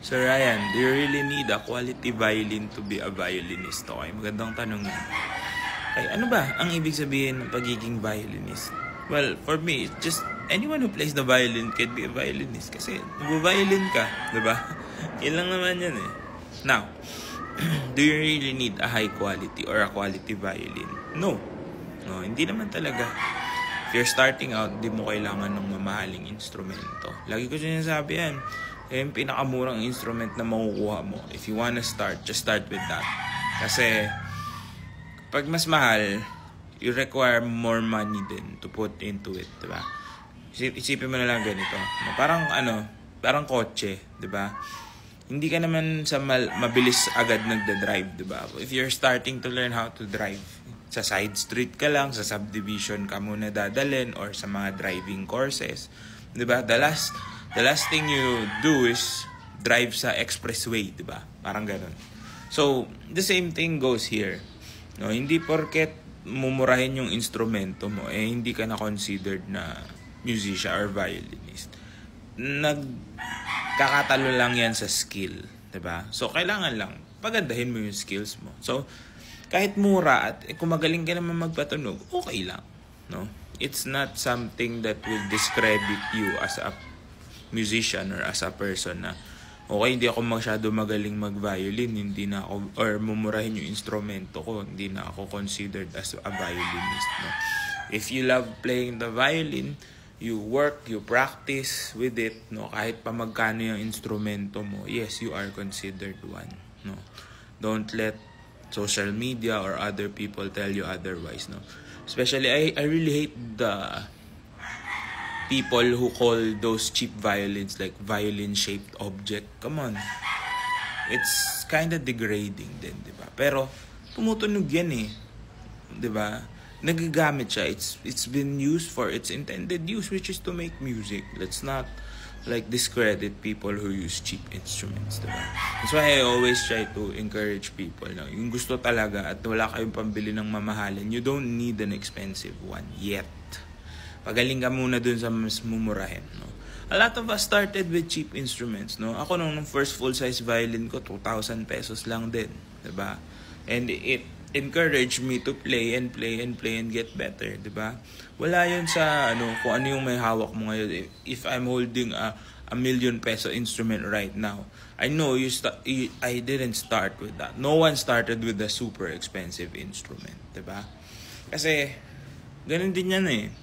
So Ryan, do you really need a quality violin to be a violinist? Okay, magandang tanong yan. Ay, ano ba ang ibig sabihin ng pagiging violinist? Well, for me, it's just anyone who plays the violin can be a violinist. Kasi nag-violin ka, diba? Yan lang naman yan eh. Now, do you really need a high quality or a quality violin? No. No, hindi naman talaga. If you're starting out, di mo kailangan ng mamahaling instrumento. Lagi ko sinasabi yan. Yung pinakamurang instrument na makukuha mo. If you wanna start, just start with that. Kasi, pag mas mahal, you require more money din to put into it, diba? Isipin mo na lang ganito. Parang kotse, diba? Hindi ka naman sa mabilis agad nagda-drive, diba? If you're starting to learn how to drive, sa side street ka lang, sa subdivision ka muna dadalhin, or sa mga driving courses, diba? The last thing you do is drive sa expressway, diba? Parang ganun. So, the same thing goes here. No, hindi porket mumurahin yung instrumento mo, hindi ka na considered na musician or violinist. Nagkakatalo lang yan sa skill, diba? So, kailangan lang pagandahin mo yung skills mo. So, kahit mura at kung magaling ka naman magpatunog, okay lang, no? It's not something that will discredit you as a musician or as a person na okay, hindi ako masyado magaling mag-violin, hindi na ako, or mumurahin yung instrumento ko, hindi na ako considered as a violinist, no? If you love playing the violin, you work, you practice with it, no? Kahit pa magkano yung instrumento mo, yes, you are considered one, no? Don't let social media or other people tell you otherwise, no? Especially, I really hate the people who call those cheap violins like violin-shaped object. Come on. It's kind of degrading din, di ba? Pero, tumutunog yan eh. Di ba? Nagagamit siya. It's been used for its intended use, which is to make music. Let's not like discredit people who use cheap instruments, di ba? That's why I always try to encourage people na yung gusto talaga at wala kayong pambili ng mamahalin, you don't need an expensive one yet. Pagaling ka muna dun sa mas mumurahin, no? A lot of us started with cheap instruments, no? Ako nung first full-size violin ko, 2,000 pesos lang din, diba? And it encouraged me to play and get better, diba? Wala yun sa, kung ano yung may hawak mo ngayon. If I'm holding a $1 million instrument right now, I know I didn't start with that. No one started with a super expensive instrument, diba? Kasi, ganun din yan eh.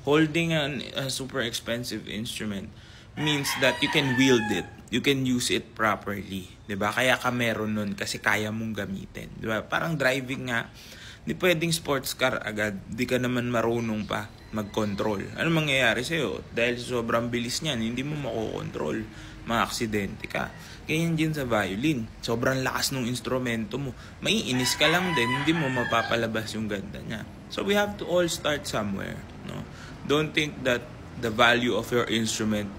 Holding a super expensive instrument means that you can wield it. You can use it properly. Diba? Kaya ka meron nun kasi kaya mong gamitin. Diba? Parang driving nga. Di pwedeng sports car agad. Di ka naman marunong pa mag-control. Ano mangyayari sa'yo? Dahil sobrang bilis niyan, hindi mo makokontrol. Mga-aksidente ka. Ganyan din sa violin. Sobrang lakas ng instrumento mo. Maiinis ka lang din. Hindi mo mapapalabas yung ganda niya. So we have to all start somewhere. No? Don't think that the value of your instrument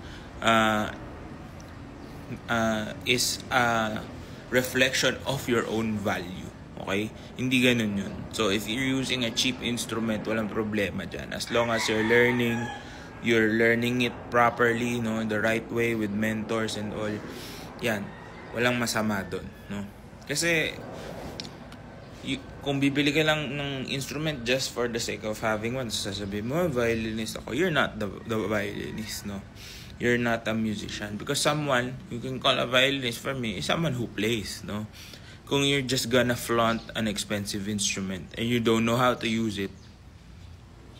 is a reflection of your own value. Okay? Hindi ganun yun. So, if you're using a cheap instrument, walang problema dyan. As long as you're learning it properly, no, the right way with mentors and all, yan, walang masama dun, no? Kasi, kung bibili ka lang ng instrument just for the sake of having one, sasabihin mo, violinist ako. You're not the violinist, no? You're not a musician. Because someone you can call a violinist for me is someone who plays, no? Kung you're just gonna flaunt an expensive instrument and you don't know how to use it,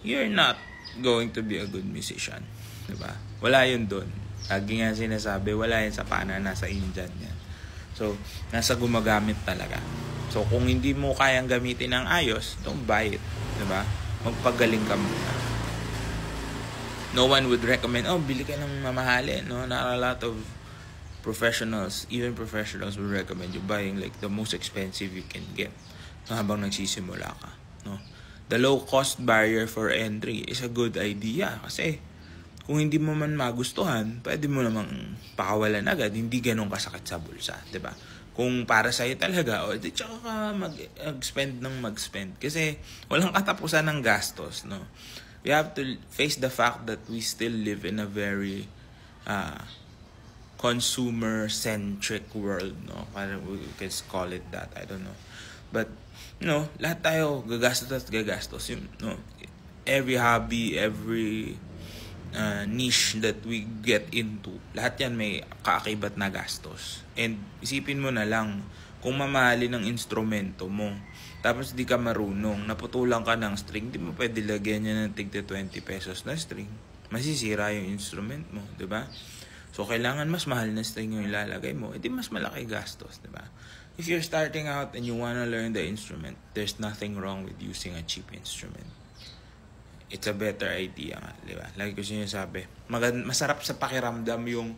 you're not going to be a good musician, diba? Wala yun dun. Lagi nga sinasabi, wala yun sa pana, nasa Indian yan. So, nasa gumagamit talaga. So, kung hindi mo kayang gamitin ng ayos, don't buy it. Diba? Magpagaling ka muna. No one would recommend, bili ka ng mamahalin. No? Not a lot of professionals, even professionals would recommend you buying like the most expensive you can get. No, habang nagsisimula ka. No? The low cost barrier for entry is a good idea. Kasi, kung hindi mo man magustuhan, pwede mo namang pakawalan agad. Hindi ganun kasakit sa bulsa. Diba? Kung para sa'yo talaga, di tsaka ka mag-spend ng mag-spend. Kasi walang katapusan ng gastos, no? We have to face the fact that we still live in a very consumer-centric world, no? Parang we can call it that, I don't know. But, lahat tayo gagastos. Every hobby, every niche that we get into, lahat yan may kaakibat na gastos. And isipin mo na lang, kung mamahalin ng instrumento mo, tapos di ka marunong, naputulan ka ng string, di mo pwede lagyan niya ng tigda 20 pesos na string. Masisira yung instrument mo, di ba? So, kailangan mas mahal na string yung ilalagay mo, edi mas malaki gastos, di ba? If you're starting out and you wanna learn the instrument, there's nothing wrong with using a cheap instrument. It's a better idea nga, di ba? Lagi ko sinasabi, masarap sa pakiramdam yung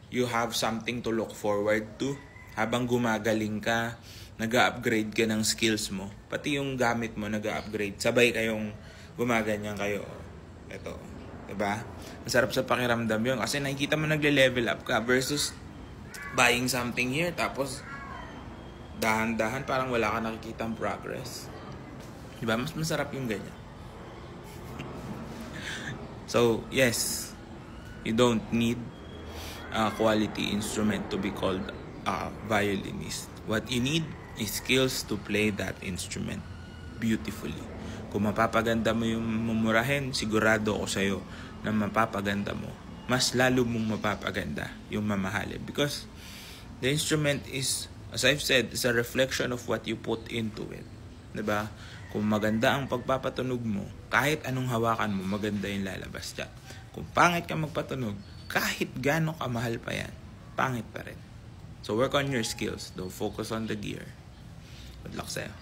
you have something to look forward to. Habang gumagaling ka, nag-upgrade ka ng skills mo. Pati yung gamit mo nag-upgrade. Sabay kayong gumaganyan kayo. Ito, diba? Masarap sa pakiramdam yun. Kasi nakikita mo nagle-level up ka versus buying something here. Tapos, dahan-dahan parang wala ka nakikitang progress. Diba? Mas masarap yung ganyan. So, yes, you don't need a quality instrument to be called a violinist. What you need is skills to play that instrument beautifully. Kung mapapaganda mo yung mumurahin, sigurado ako sa'yo na mapapaganda mo. Mas lalo mong mapapaganda yung mamahalin. Because the instrument is, as I've said, is a reflection of what you put into it. Diba? Kung maganda ang pagpapatunog mo, kahit anong hawakan mo, maganda yung lalabas dyan. Kung pangit ka magpatunog, kahit gano'ng kamahal pa yan, pangit pa rin. So work on your skills. Don't focus on the gear. Good luck sa'yo.